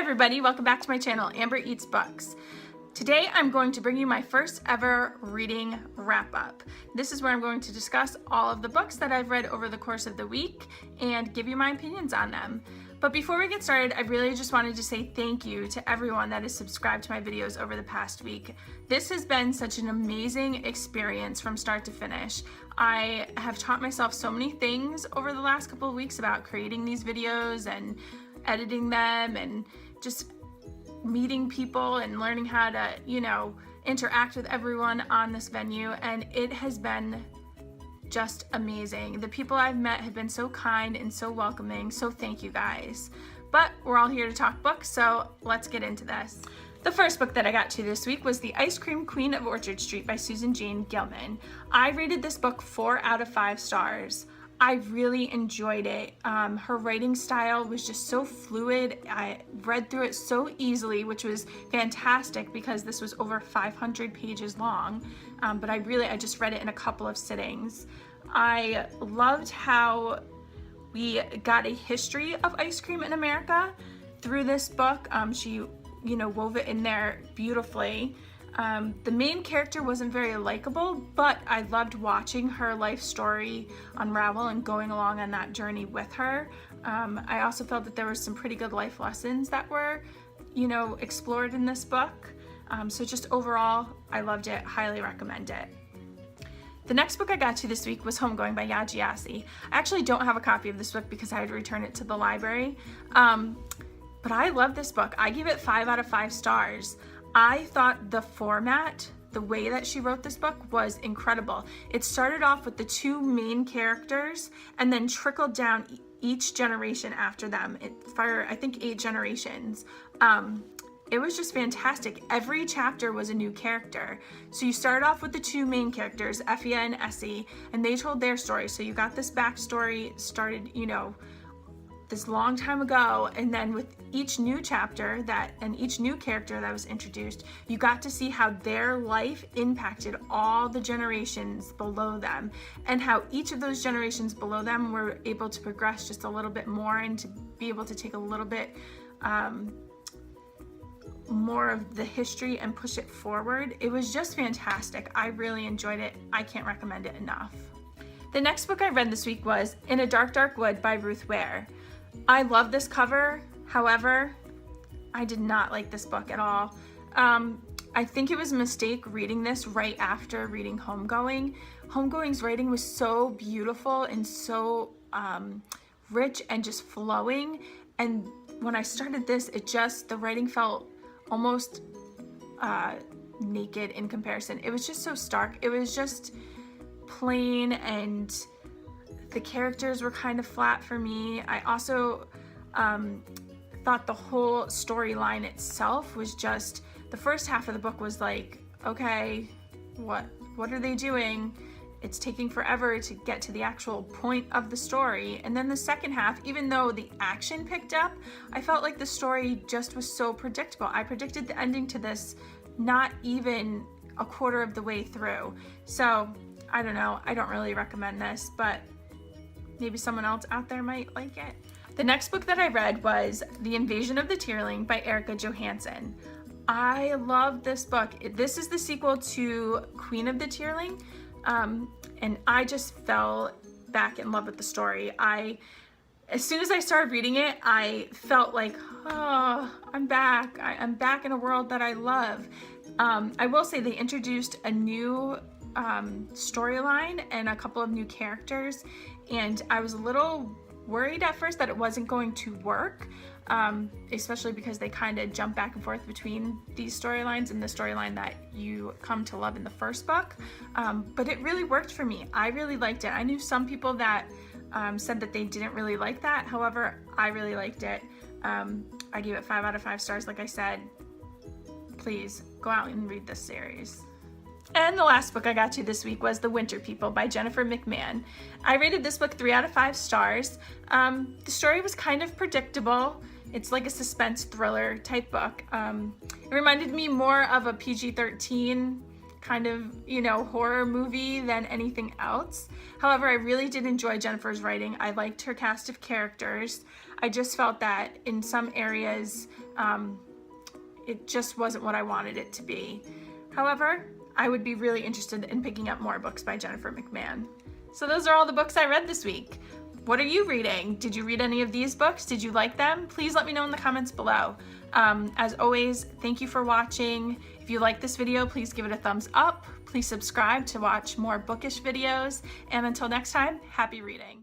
everybody, welcome back to my channel, Amber Eats Books. Today I'm going to bring you my first ever reading wrap-up. This is where I'm going to discuss all of the books that I've read over the course of the week and give you my opinions on them. But before we get started, I really just wanted to say thank you to everyone that has subscribed to my videos over the past week. This has been such an amazing experience from start to finish. I have taught myself so many things over the last couple of weeks about creating these videos and editing them and just meeting people and learning how to, interact with everyone on this venue, and it has been just amazing. The people I've met have been so kind and so welcoming, so thank you guys. But we're all here to talk books, so let's get into this. The first book that I got to this week was The Ice Cream Queen of Orchard Street by Susan Jane Gilman. I rated this book 4 out of 5 stars. I really enjoyed it. Her writing style was just so fluid. I read through it so easily, which was fantastic because this was over 500 pages long. But I just read it in a couple of sittings. I loved how we got a history of ice cream in America through this book. She, wove it in there beautifully. The main character wasn't very likable, but I loved watching her life story unravel and going along on that journey with her. I also felt that there were some pretty good life lessons that were, explored in this book. So just overall, I loved it, highly recommend it. The next book I got to this week was Homegoing by Yaa Gyasi. I actually don't have a copy of this book because I had to return it to the library. But I love this book. I give it 5 out of 5 stars. I thought the format, the way that she wrote this book was incredible. It started off with the 2 main characters and then trickled down each generation after them for I think 8 generations. It was just fantastic. Every chapter was a new character. So you started off with the 2 main characters, Effia and Essie, and they told their story. So you got this backstory started, this long time ago, and then with each new chapter and each new character that was introduced, you got to see how their life impacted all the generations below them and how each of those generations below them were able to progress just a little bit more and to be able to take a little bit more of the history and push it forward. It was just fantastic. I really enjoyed it. I can't recommend it enough. The next book I read this week was In a Dark, Dark Wood by Ruth Ware. I love this cover. However, I did not like this book at all. I think it was a mistake reading this right after reading Homegoing. Homegoing's writing was so beautiful and so rich and just flowing. And when I started this, the writing felt almost naked in comparison. It was just so stark. It was just plain, and the characters were kind of flat for me. I also thought the whole storyline itself was just, the first half of the book was like, okay, what are they doing? It's taking forever to get to the actual point of the story. And then the second half, even though the action picked up, I felt like the story just was so predictable. I predicted the ending to this not even a quarter of the way through. So I don't know, I don't really recommend this, but maybe someone else out there might like it. The next book that I read was The Invasion of the Tearling by Erica Johansson. I love this book. This is the sequel to Queen of the Tearling, and I just fell back in love with the story. As soon as I started reading it, I felt like, oh, I'm back. I'm back in a world that I love. I will say they introduced a new storyline and a couple of new characters, and I was a little worried at first that it wasn't going to work, especially because they kind of jump back and forth between these storylines and the storyline that you come to love in the first book, but it really worked for me. I really liked it. I knew some people that said that they didn't really like that. However, I really liked it. I gave it 5 out of 5 stars. Like I said, please go out and read this series. And the last book I got to this week was The Winter People by Jennifer McMahon. I rated this book 3 out of 5 stars. The story was kind of predictable. It's like a suspense thriller type book. It reminded me more of a PG-13 kind of, horror movie than anything else. However, I really did enjoy Jennifer's writing. I liked her cast of characters. I just felt that in some areas, it just wasn't what I wanted it to be. However, I would be really interested in picking up more books by Jennifer McMahon. So those are all the books I read this week. What are you reading? Did you read any of these books? Did you like them? Please let me know in the comments below. As always, thank you for watching. If you like this video, please give it a thumbs up. Please subscribe to watch more bookish videos. And until next time, happy reading.